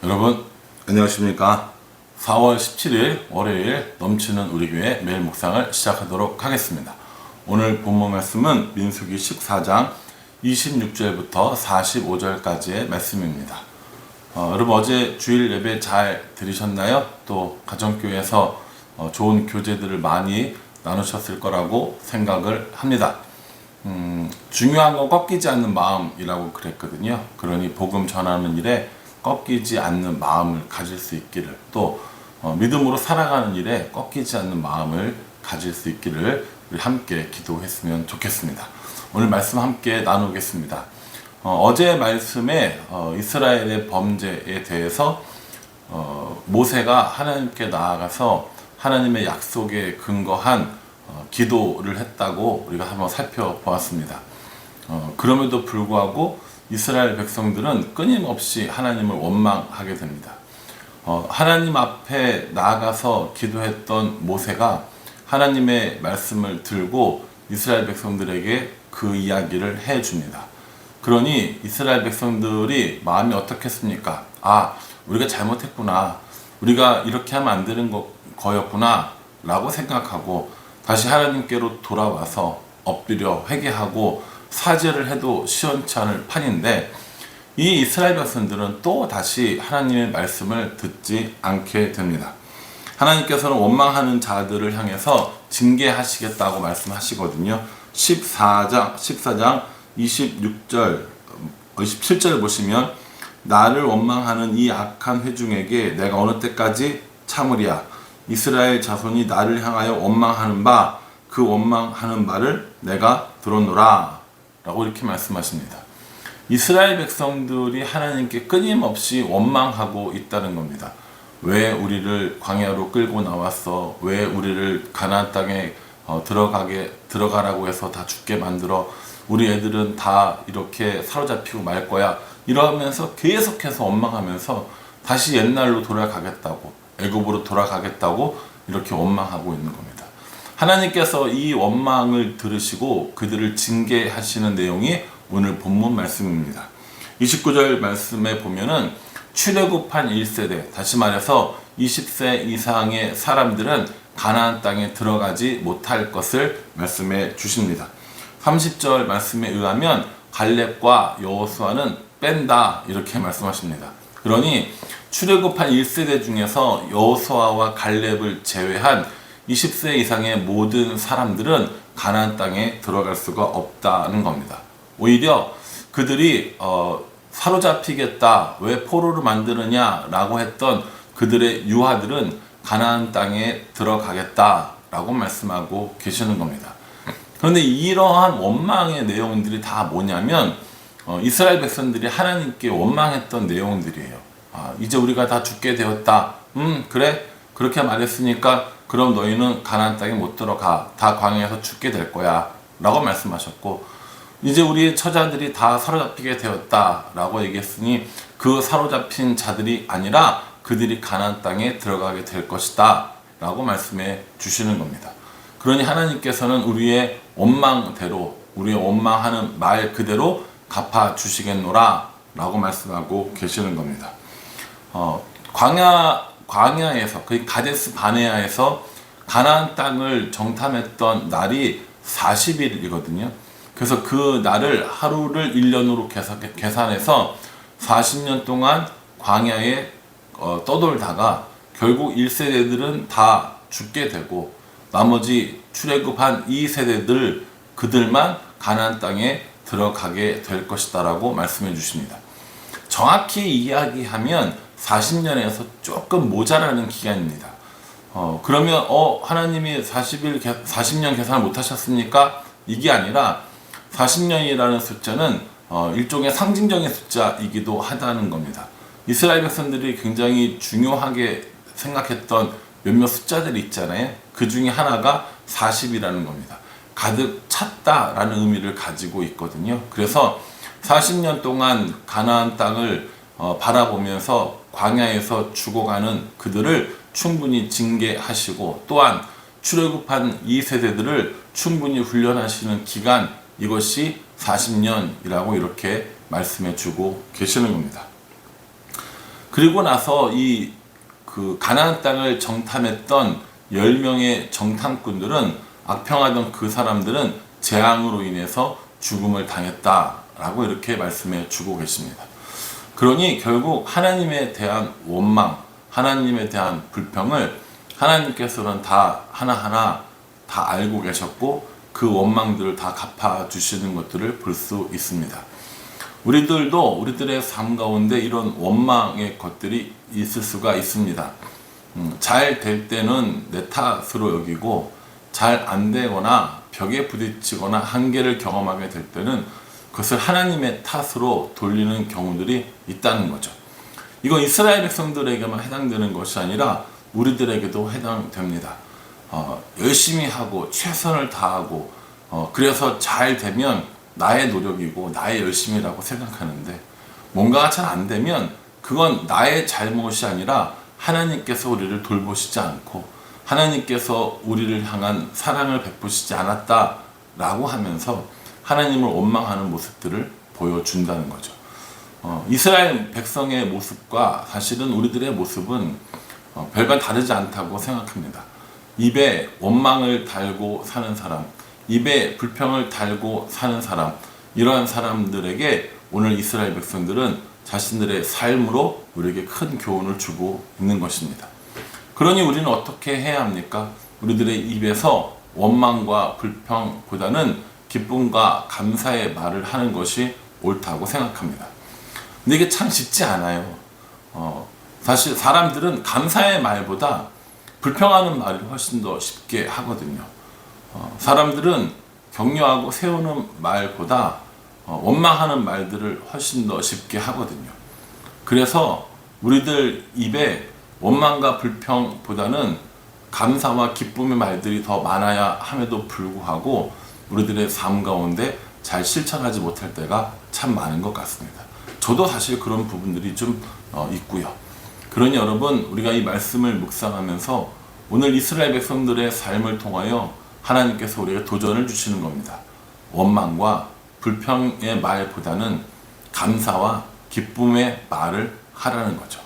여러분 안녕하십니까. 4월 17일 월요일 넘치는 우리 교회 매일 묵상을 시작하도록 하겠습니다. 오늘 본문 말씀은 민수기 14장 26절부터 45절까지의 말씀입니다. 여러분 어제 주일 예배 잘 들으셨나요? 또 가정교회에서 좋은 교제들을 많이 나누셨을 거라고 생각을 합니다. 중요한 건 꺾이지 않는 마음이라고 그랬거든요. 그러니 복음 전하는 일에 꺾이지 않는 마음을 가질 수 있기를, 또 믿음으로 살아가는 일에 꺾이지 않는 마음을 가질 수 있기를 우리 함께 기도했으면 좋겠습니다. 오늘 말씀 함께 나누겠습니다. 어제 말씀에 이스라엘의 범죄에 대해서 모세가 하나님께 나아가서 하나님의 약속에 근거한 기도를 했다고 우리가 한번 살펴보았습니다. 그럼에도 불구하고 이스라엘 백성들은 끊임없이 하나님을 원망하게 됩니다. 하나님 앞에 나아가서 기도했던 모세가 하나님의 말씀을 들고 이스라엘 백성들에게 그 이야기를 해줍니다. 그러니 이스라엘 백성들이 마음이 어떻겠습니까? 우리가 잘못했구나, 우리가 이렇게 하면 안 되는 거였구나 라고 생각하고 다시 하나님께로 돌아와서 엎드려 회개하고 사죄를 해도 시원찮을 판인데, 이 이스라엘 백성들은 또 다시 하나님의 말씀을 듣지 않게 됩니다. 하나님께서는 원망하는 자들을 향해서 징계하시겠다고 말씀하시거든요. 14장 26절 27절 보시면, 나를 원망하는 이 악한 회중에게 내가 어느 때까지 참으랴. 이스라엘 자손이 나를 향하여 원망하는 바 그 원망하는 말을 내가 들었노라 라고 이렇게 말씀하십니다. 이스라엘 백성들이 하나님께 끊임없이 원망하고 있다는 겁니다. 왜 우리를 광야로 끌고 나왔어? 왜 우리를 가나안 땅에 들어가라고 해서 다 죽게 만들어? 우리 애들은 다 이렇게 사로잡히고 말 거야. 이러면서 계속해서 원망하면서 다시 옛날로 돌아가겠다고, 애굽으로 돌아가겠다고 이렇게 원망하고 있는 겁니다. 하나님께서 이 원망을 들으시고 그들을 징계하시는 내용이 오늘 본문 말씀입니다. 29절 말씀에 보면은 출애굽한 1세대, 다시 말해서 20세 이상의 사람들은 가나안 땅에 들어가지 못할 것을 말씀해 주십니다. 30절 말씀에 의하면 갈렙과 여호수아는 뺀다 이렇게 말씀하십니다. 그러니 출애굽한 1세대 중에서 여호수아와 갈렙을 제외한 20세 이상의 모든 사람들은 가나안 땅에 들어갈 수가 없다는 겁니다. 오히려 그들이 사로잡히겠다, 왜 포로를 만드느냐 라고 했던 그들의 유아들은 가나안 땅에 들어가겠다라고 말씀하고 계시는 겁니다. 그런데 이러한 원망의 내용들이 다 뭐냐면 이스라엘 백성들이 하나님께 원망했던 내용들이에요. 이제 우리가 다 죽게 되었다. 그래? 그렇게 말했으니까 그럼 너희는 가나안 땅에 못 들어가. 다 광야에서 죽게 될 거야 라고 말씀하셨고, 이제 우리의 처자들이 다 사로잡히게 되었다 라고 얘기했으니 그 사로잡힌 자들이 아니라 그들이 가나안 땅에 들어가게 될 것이다 라고 말씀해 주시는 겁니다. 그러니 하나님께서는 우리의 원망대로, 우리의 원망하는 말 그대로 갚아 주시겠노라 라고 말씀하고 계시는 겁니다. 광야에서, 그 가데스 바네아에서 가나안 땅을 정탐했던 날이 40일이거든요. 그래서 그 날을 하루를 1년으로 계산해서 40년 동안 광야에 떠돌다가 결국 1세대들은 다 죽게 되고 나머지 출애굽한 2세대들, 그들만 가나안 땅에 들어가게 될 것이다 라고 말씀해 주십니다. 정확히 이야기하면 40년에서 조금 모자라는 기간입니다. 그러면 하나님이 40년 계산을 못 하셨습니까? 이게 아니라 40년이라는 숫자는 일종의 상징적인 숫자이기도 하다는 겁니다. 이스라엘 백성들이 굉장히 중요하게 생각했던 몇몇 숫자들이 있잖아요. 그 중에 하나가 40이라는 겁니다. 가득 찼다라는 의미를 가지고 있거든요. 그래서 40년 동안 가나안 땅을 바라보면서 광야에서 죽어가는 그들을 충분히 징계하시고, 또한 출애굽한 2세대들을 충분히 훈련하시는 기간, 이것이 40년이라고 이렇게 말씀해 주고 계시는 겁니다. 그리고 나서 그 가나안 땅을 정탐했던 10명의 정탐꾼들은 악평하던 그 사람들은 재앙으로 인해서 죽음을 당했다라고 이렇게 말씀해 주고 계십니다. 그러니 결국 하나님에 대한 원망, 하나님에 대한 불평을 하나님께서는 다 하나하나 다 알고 계셨고 그 원망들을 다 갚아주시는 것들을 볼 수 있습니다. 우리들도 우리들의 삶 가운데 이런 원망의 것들이 있을 수가 있습니다. 잘 될 때는 내 탓으로 여기고 잘 안 되거나 벽에 부딪히거나 한계를 경험하게 될 때는 그것을 하나님의 탓으로 돌리는 경우들이 있다는 거죠. 이건 이스라엘 백성들에게만 해당되는 것이 아니라 우리들에게도 해당됩니다. 열심히 하고 최선을 다하고 그래서 잘 되면 나의 노력이고 나의 열심이라고 생각하는데 뭔가가 잘 안 되면 그건 나의 잘못이 아니라 하나님께서 우리를 돌보시지 않고 하나님께서 우리를 향한 사랑을 베푸시지 않았다라고 하면서 하나님을 원망하는 모습들을 보여준다는 거죠. 이스라엘 백성의 모습과 사실은 우리들의 모습은 별반 다르지 않다고 생각합니다. 입에 원망을 달고 사는 사람, 입에 불평을 달고 사는 사람, 이러한 사람들에게 오늘 이스라엘 백성들은 자신들의 삶으로 우리에게 큰 교훈을 주고 있는 것입니다. 그러니 우리는 어떻게 해야 합니까? 우리들의 입에서 원망과 불평보다는 기쁨과 감사의 말을 하는 것이 옳다고 생각합니다. 근데 이게 참 쉽지 않아요. 사실 사람들은 감사의 말보다 불평하는 말을 훨씬 더 쉽게 하거든요. 사람들은 격려하고 세우는 말보다 원망하는 말들을 훨씬 더 쉽게 하거든요. 그래서 우리들 입에 원망과 불평보다는 감사와 기쁨의 말들이 더 많아야 함에도 불구하고 우리들의 삶 가운데 잘 실천하지 못할 때가 참 많은 것 같습니다. 저도 사실 그런 부분들이 좀 있고요. 그러니 여러분, 우리가 이 말씀을 묵상하면서 오늘 이스라엘 백성들의 삶을 통하여 하나님께서 우리에게 도전을 주시는 겁니다. 원망과 불평의 말보다는 감사와 기쁨의 말을 하라는 거죠.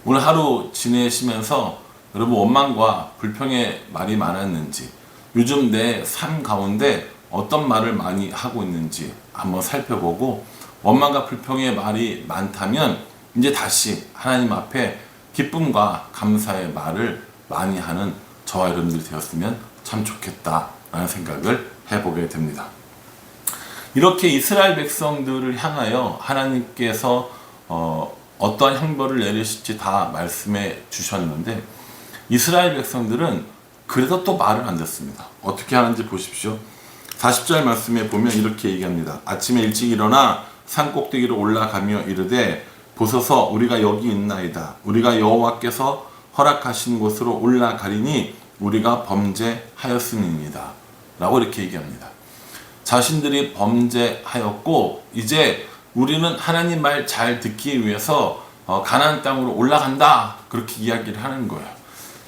오늘 하루 지내시면서 여러분 원망과 불평의 말이 많았는지, 요즘 내 삶 가운데 어떤 말을 많이 하고 있는지 한번 살펴보고, 원망과 불평의 말이 많다면 이제 다시 하나님 앞에 기쁨과 감사의 말을 많이 하는 저와 여러분들이 되었으면 참 좋겠다라는 생각을 해보게 됩니다. 이렇게 이스라엘 백성들을 향하여 하나님께서 어떠한 형벌을 내리실지 다 말씀해 주셨는데, 이스라엘 백성들은 그래도 또 말을 안 듣습니다. 어떻게 하는지 보십시오. 40절 말씀에 보면 이렇게 얘기합니다. 아침에 일찍 일어나 산 꼭대기로 올라가며 이르되 보소서 우리가 여기 있나이다. 우리가 여호와께서 허락하신 곳으로 올라가리니 우리가 범죄하였음이니이다. 라고 이렇게 얘기합니다. 자신들이 범죄하였고 이제 우리는 하나님 말 잘 듣기 위해서 가나안 땅으로 올라간다. 그렇게 이야기를 하는 거예요.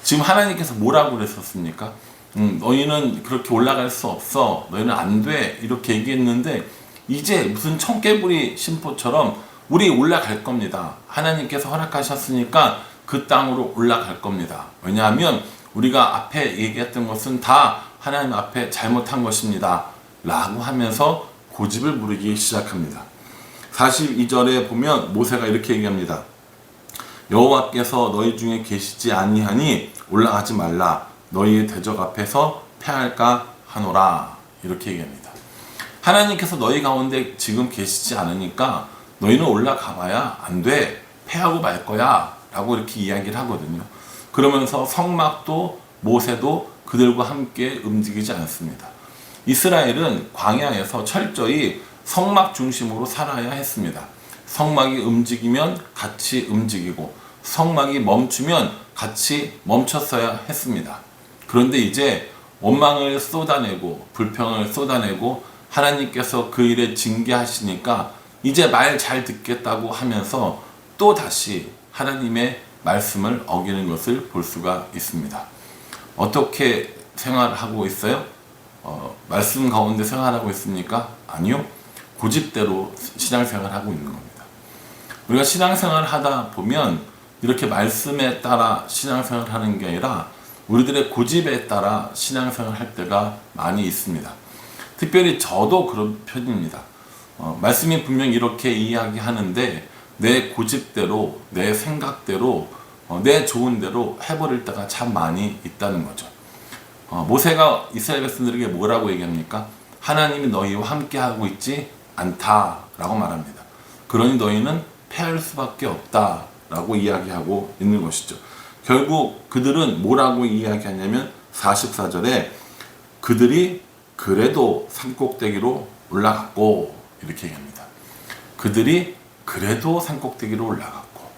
지금 하나님께서 뭐라고 그랬었습니까? 너희는 그렇게 올라갈 수 없어. 너희는 안 돼. 이렇게 얘기했는데 이제 무슨 청개구리 심포처럼 우리 올라갈 겁니다. 하나님께서 허락하셨으니까 그 땅으로 올라갈 겁니다. 왜냐하면 우리가 앞에 얘기했던 것은 다 하나님 앞에 잘못한 것입니다. 라고 하면서 고집을 부리기 시작합니다. 42절에 보면 모세가 이렇게 얘기합니다. 여호와께서 너희 중에 계시지 아니하니 올라가지 말라. 너희의 대적 앞에서 패할까 하노라. 이렇게 얘기합니다. 하나님께서 너희 가운데 지금 계시지 않으니까 너희는 올라가 봐야 안 돼. 패하고 말 거야. 라고 이렇게 이야기를 하거든요. 그러면서 성막도 모세도 그들과 함께 움직이지 않습니다. 이스라엘은 광야에서 철저히 성막 중심으로 살아야 했습니다. 성막이 움직이면 같이 움직이고 성막이 멈추면 같이 멈췄어야 했습니다. 그런데 이제 원망을 쏟아내고 불평을 쏟아내고 하나님께서 그 일에 징계하시니까 이제 말 잘 듣겠다고 하면서 또 다시 하나님의 말씀을 어기는 것을 볼 수가 있습니다. 어떻게 생활하고 있어요? 말씀 가운데 생활하고 있습니까? 아니요. 고집대로 신앙생활을 하고 있는 겁니다. 우리가 신앙생활을 하다 보면 이렇게 말씀에 따라 신앙생활을 하는 게 아니라 우리들의 고집에 따라 신앙생활을 할 때가 많이 있습니다. 특별히 저도 그런 편입니다. 말씀이 분명히 이렇게 이야기하는데 내 고집대로, 내 생각대로, 내 좋은 대로 해버릴 때가 참 많이 있다는 거죠. 모세가 이스라엘 백성들에게 뭐라고 얘기합니까? 하나님이 너희와 함께하고 있지 않다라고 말합니다. 그러니 너희는 패할 수밖에 없다라고 이야기하고 있는 것이죠. 결국 그들은 뭐라고 이야기하냐면 44절에 그들이 그래도 산꼭대기로 올라갔고 이렇게 얘기합니다. 그들이 그래도 산꼭대기로 올라갔고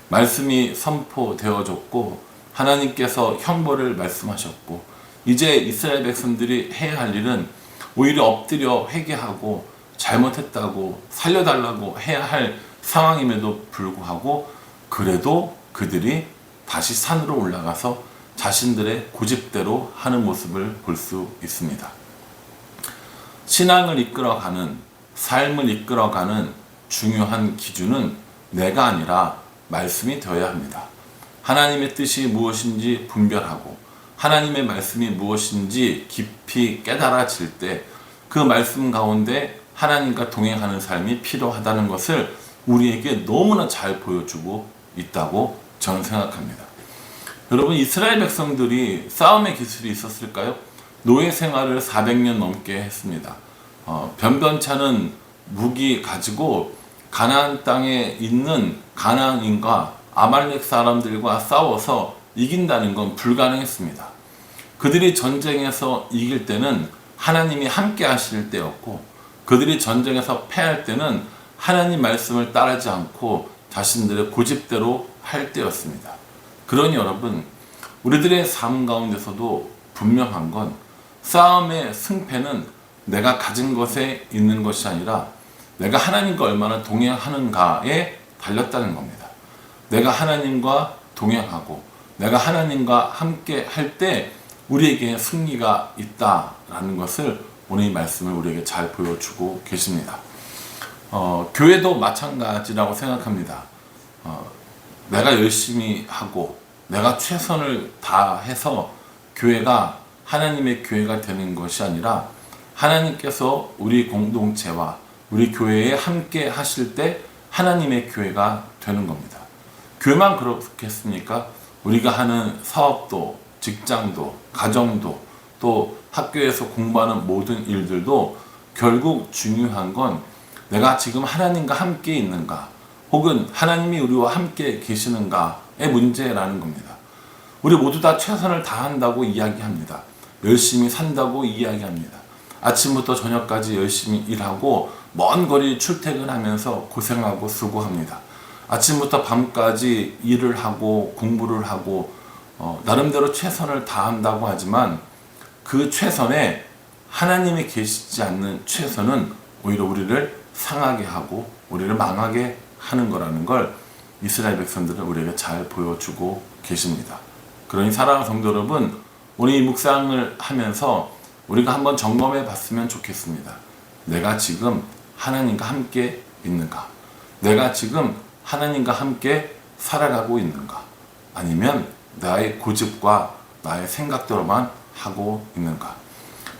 말씀이 선포되어졌고 하나님께서 형벌을 말씀하셨고 이제 이스라엘 백성들이 해야 할 일은 오히려 엎드려 회개하고 잘못했다고 살려달라고 해야 할 상황임에도 불구하고 그래도 그들이 다시 산으로 올라가서 자신들의 고집대로 하는 모습을 볼 수 있습니다. 신앙을 이끌어가는, 삶을 이끌어가는 중요한 기준은 내가 아니라 말씀이 되어야 합니다. 하나님의 뜻이 무엇인지 분별하고 하나님의 말씀이 무엇인지 깊이 깨달아질 때 그 말씀 가운데 하나님과 동행하는 삶이 필요하다는 것을 우리에게 너무나 잘 보여주고 있다고 저는 생각합니다. 여러분, 이스라엘 백성들이 싸움의 기술이 있었을까요? 노예 생활을 400년 넘게 했습니다. 변변찮은 무기 가지고 가나안 땅에 있는 가나안인과 아말렉 사람들과 싸워서 이긴다는 건 불가능했습니다. 그들이 전쟁에서 이길 때는 하나님이 함께 하실 때였고 그들이 전쟁에서 패할 때는 하나님 말씀을 따르지 않고 자신들의 고집대로 할 때였습니다. 그러니 여러분, 우리들의 삶 가운데서도 분명한 건 싸움의 승패는 내가 가진 것에 있는 것이 아니라 내가 하나님과 얼마나 동행하는가에 달렸다는 겁니다. 내가 하나님과 동행하고 내가 하나님과 함께 할 때 우리에게 승리가 있다라는 것을 오늘 이 말씀을 우리에게 잘 보여주고 계십니다. 교회도 마찬가지라고 생각합니다. 내가 열심히 하고 내가 최선을 다해서 교회가 하나님의 교회가 되는 것이 아니라 하나님께서 우리 공동체와 우리 교회에 함께 하실 때 하나님의 교회가 되는 겁니다. 교회만 그렇겠습니까? 우리가 하는 사업도, 직장도, 가정도, 또 학교에서 공부하는 모든 일들도 결국 중요한 건 내가 지금 하나님과 함께 있는가, 혹은 하나님이 우리와 함께 계시는가의 문제라는 겁니다. 우리 모두 다 최선을 다한다고 이야기합니다. 열심히 산다고 이야기합니다. 아침부터 저녁까지 열심히 일하고 먼 거리 출퇴근하면서 고생하고 수고합니다. 아침부터 밤까지 일을 하고 공부를 하고 나름대로 최선을 다한다고 하지만 그 최선에 하나님이 계시지 않는 최선은 오히려 우리를 상하게 하고 우리를 망하게 하는 거라는 걸 이스라엘 백성들은 우리에게 잘 보여주고 계십니다. 그러니 사랑하는 성도 여러분, 오늘 이 묵상을 하면서 우리가 한번 점검해 봤으면 좋겠습니다. 내가 지금 하나님과 함께 있는가? 내가 지금 하나님과 함께 살아가고 있는가? 아니면 나의 고집과 나의 생각대로만 하고 있는가?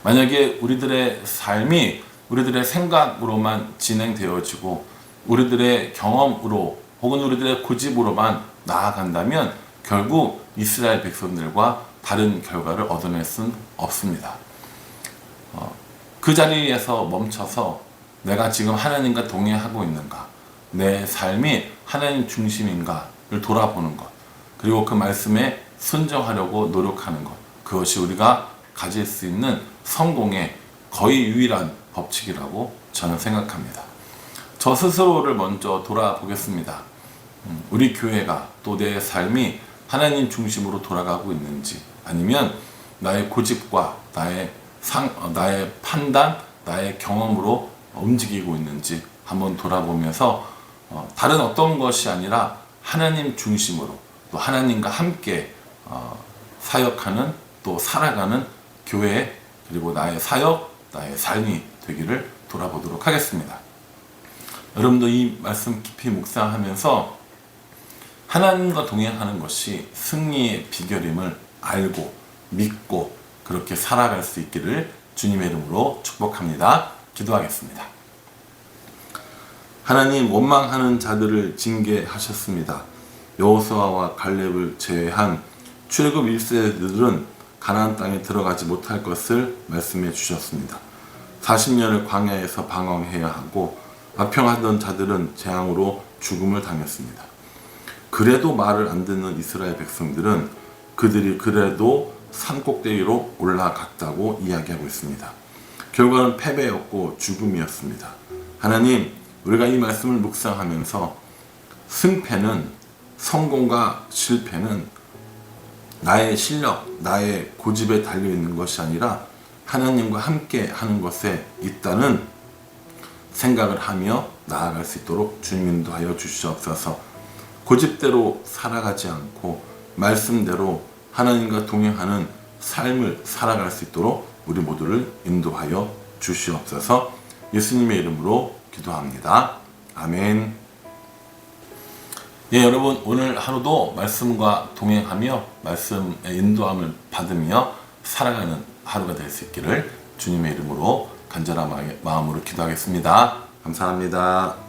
만약에 우리들의 삶이 우리들의 생각으로만 진행되어지고 우리들의 경험으로 혹은 우리들의 고집으로만 나아간다면 결국 이스라엘 백성들과 다른 결과를 얻어낼 수는 없습니다. 그 자리에서 멈춰서 내가 지금 하나님과 동행하고 있는가, 내 삶이 하나님 중심인가를 돌아보는 것, 그리고 그 말씀에 순종하려고 노력하는 것, 그것이 우리가 가질 수 있는 성공의 거의 유일한 법칙이라고 저는 생각합니다. 저 스스로를 먼저 돌아보겠습니다. 우리 교회가 또 내 삶이 하나님 중심으로 돌아가고 있는지, 아니면 나의 고집과 나의 판단, 나의 경험으로 움직이고 있는지 한번 돌아보면서 다른 어떤 것이 아니라 하나님 중심으로 또 하나님과 함께 사역하는, 또 살아가는 교회, 그리고 나의 사역, 나의 삶이 되기를 돌아보도록 하겠습니다. 여러분도 이 말씀 깊이 묵상하면서 하나님과 동행하는 것이 승리의 비결임을 알고 믿고 그렇게 살아갈 수 있기를 주님의 이름으로 축복합니다. 기도하겠습니다. 하나님, 원망하는 자들을 징계하셨습니다. 여호수아와 갈렙을 제외한 출애굽 1세들은 가나안 땅에 들어가지 못할 것을 말씀해 주셨습니다. 40년을 광야에서 방황해야 하고 악평하던 자들은 재앙으로 죽음을 당했습니다. 그래도 말을 안 듣는 이스라엘 백성들은 그들이 그래도 산꼭대기로 올라갔다고 이야기하고 있습니다. 결과는 패배였고 죽음이었습니다. 하나님, 우리가 이 말씀을 묵상하면서 승패는, 성공과 실패는 나의 실력, 나의 고집에 달려있는 것이 아니라 하나님과 함께 하는 것에 있다는 생각을 하며 나아갈 수 있도록 주님 인도하여 주시옵소서. 고집대로 살아가지 않고 말씀대로 하나님과 동행하는 삶을 살아갈 수 있도록 우리 모두를 인도하여 주시옵소서. 예수님의 이름으로 기도합니다. 아멘. 예, 여러분, 오늘 하루도 말씀과 동행하며 말씀의 인도함을 받으며 살아가는 하루가 될 수 있기를 주님의 이름으로 간절한 마음으로 기도하겠습니다. 감사합니다.